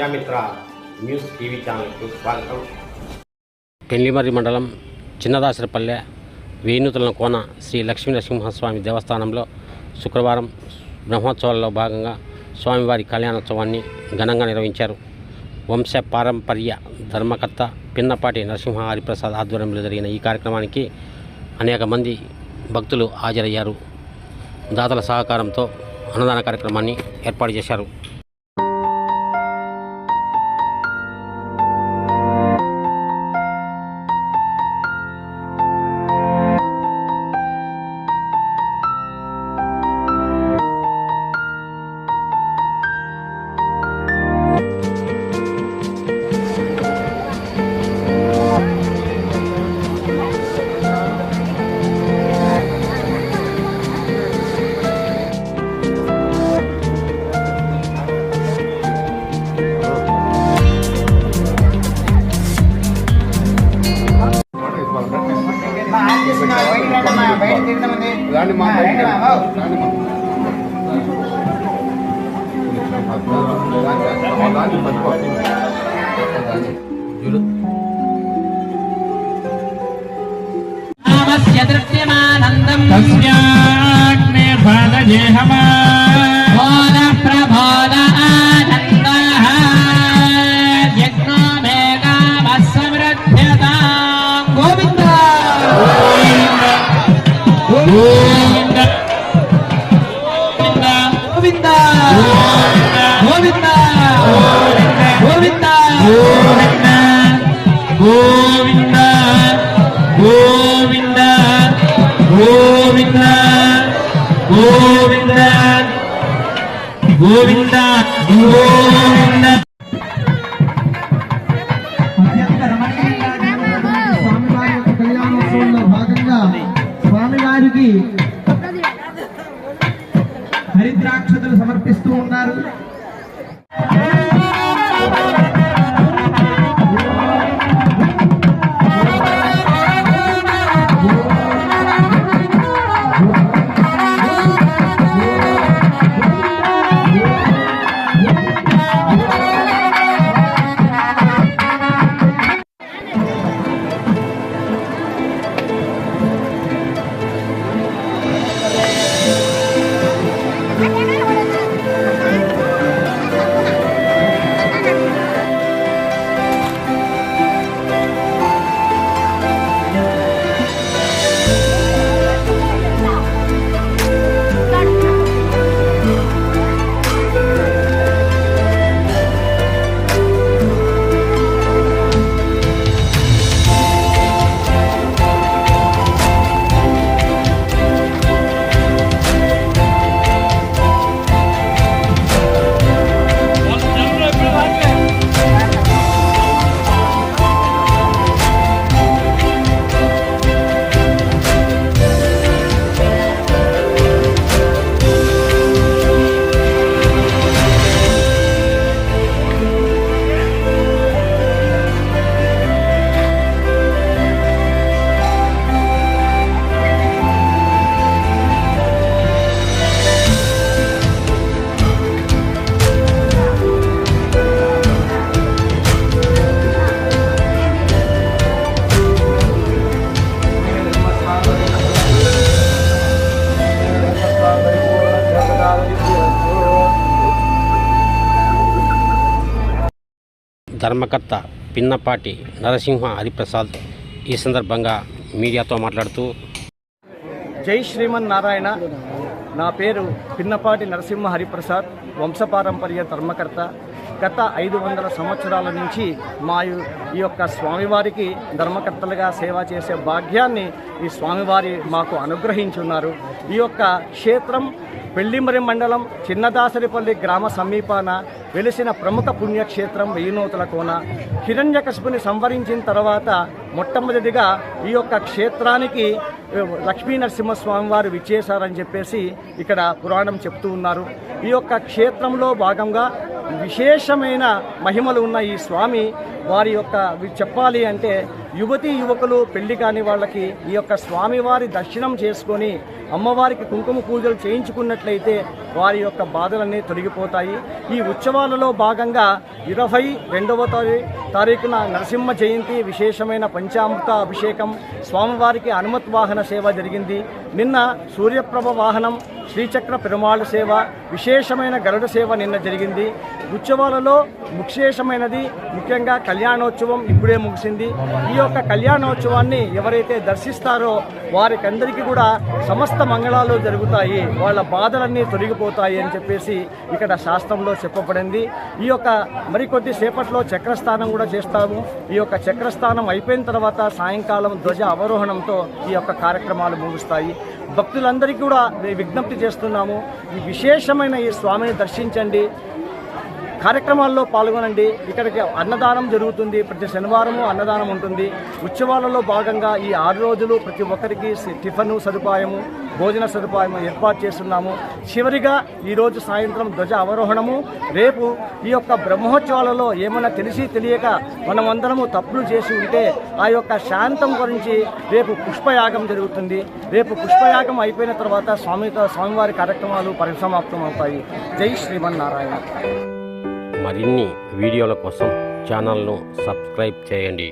Prajamitra news TV ఛానల్కు స్వాగతం. పెళ్లిమర్రి మండలం చిన్నదాసరపల్లె వేణుతుల కోన శ్రీ లక్ష్మీ నరసింహస్వామి దేవస్థానంలో శుక్రవారం బ్రహ్మోత్సవాల్లో భాగంగా స్వామివారి కళ్యాణోత్సవాన్ని ఘనంగా నిర్వహించారు. వంశ పారంపర్య ధర్మకర్త పిన్నపాటి నరసింహ హరిప్రసాద్ ఆధ్వర్యంలో జరిగిన ఈ కార్యక్రమానికి అనేక మంది భక్తులు హాజరయ్యారు. దాతల సహకారంతో అన్నదాన కార్యక్రమాన్ని ఏర్పాటు చేశారు. గోవింద గోవింద. అత్యంత రమణీయంగా స్వామివారి యొక్క కళ్యాణోత్సవంలో భాగంగా స్వామివారికి హరిద్రాక్షతలు సమర్పిస్తూ ఉన్నారు. ధర్మకర్త పిన్నపాటి నరసింహ హరిప్రసాద్ ఈ సందర్భంగా మీడియాతో మాట్లాడుతూ, జై శ్రీమన్నారాయణ. నా పేరు పిన్నపాటి నరసింహ హరిప్రసాద్, వంశపారంపర్య ధర్మకర్త. గత 500 సంవత్సరాల నుంచి ఈ యొక్క స్వామివారికి ధర్మకర్తలుగా సేవ చేసే భాగ్యాన్ని ఈ స్వామివారి మాకు అనుగ్రహించున్నారు. ఈ యొక్క క్షేత్రం పెళ్లిమర్రి మండలం చిన్నదాసరిపల్లి గ్రామ సమీపాన వెలిసిన ప్రముఖ పుణ్యక్షేత్రం వేణుతుల కోన. హిరణ్యకశిపుని సంవరించిన తర్వాత మొట్టమొదటిగా ఈ యొక్క క్షేత్రానికి లక్ష్మీ నరసింహస్వామి వారు విచ్చేశారని చెప్పేసి ఇక్కడ పురాణం చెప్తూ ఉన్నారు. ఈ యొక్క క్షేత్రంలో భాగంగా విశేషమైన మహిమలు ఉన్న ఈ స్వామి వారి యొక్క చెప్పాలి అంటే యువతీ యువకులు పెళ్లి కాని వాళ్ళకి ఈ యొక్క స్వామివారి దర్శనం చేసుకొని అమ్మవారికి కుంకుమ పూజలు చేయించుకున్నట్లయితే వారి యొక్క బాధలన్నీ తొలగిపోతాయి. ఈ ఉత్సవాలలో భాగంగా 22వ తారీఖున నరసింహ జయంతి విశేషమైన పంచామృత అభిషేకం, స్వామివారికి హనుమత్ వాహన సేవ జరిగింది. నిన్న సూర్యప్రభ వాహనం, శ్రీచక్ర పెరుమాళ సేవ, విశేషమైన గరుడ సేవ నిన్న జరిగింది. ఉత్సవాలలో విశేషమైనది ముఖ్యంగా కళ్యాణోత్సవం ఇప్పుడే ముగిసింది. ఈ యొక్క కళ్యాణోత్సవాన్ని ఎవరైతే దర్శిస్తారో వారికందరికీ కూడా సమస్త మంగళాలు జరుగుతాయి, వాళ్ళ బాధలన్నీ తొలగిపోతాయి అని చెప్పేసి ఇక్కడ శాస్త్రంలో చెప్పబడింది. ఈ యొక్క మరికొద్ది సేపట్లో చక్రస్థానం కూడా చేస్తాము. ఈ యొక్క చక్రస్థానం అయిపోయిన తర్వాత సాయంకాలం ధ్వజ అవరోహణంతో ఈ యొక్క కార్యక్రమాలు ముగుస్తాయి. భక్తులందరికీ కూడా విజ్ఞప్తి చేస్తున్నాము, ఈ విశేషమైన ఈ స్వామిని దర్శించండి, కార్యక్రమాల్లో పాల్గొనండి. ఇక్కడికి అన్నదానం జరుగుతుంది, ప్రతి శనివారము అన్నదానం ఉంటుంది. ఉత్సవాలలో భాగంగా ఈ 6 రోజులు ప్రతి ఒక్కరికి టిఫను సదుపాయము, భోజన సదుపాయము ఏర్పాటు చేస్తున్నాము. చివరిగా ఈరోజు సాయంత్రం ధ్వజ అవరోహణము. రేపు ఈ యొక్క బ్రహ్మోత్సవాలలో ఏమైనా తెలిసి తెలియక మనమందరము తప్పులు చేసి ఉంటే ఆ యొక్క శాంతం గురించి రేపు పుష్పయాగం జరుగుతుంది. రేపు పుష్పయాగం అయిపోయిన తర్వాత స్వామివారి కార్యక్రమాలు పరిసమాప్తం అవుతాయి. జై శ్రీమన్నారాయణ. మరిన్ని వీడియోల కోసం ఛానల్ను సబ్స్క్రైబ్ చేయండి.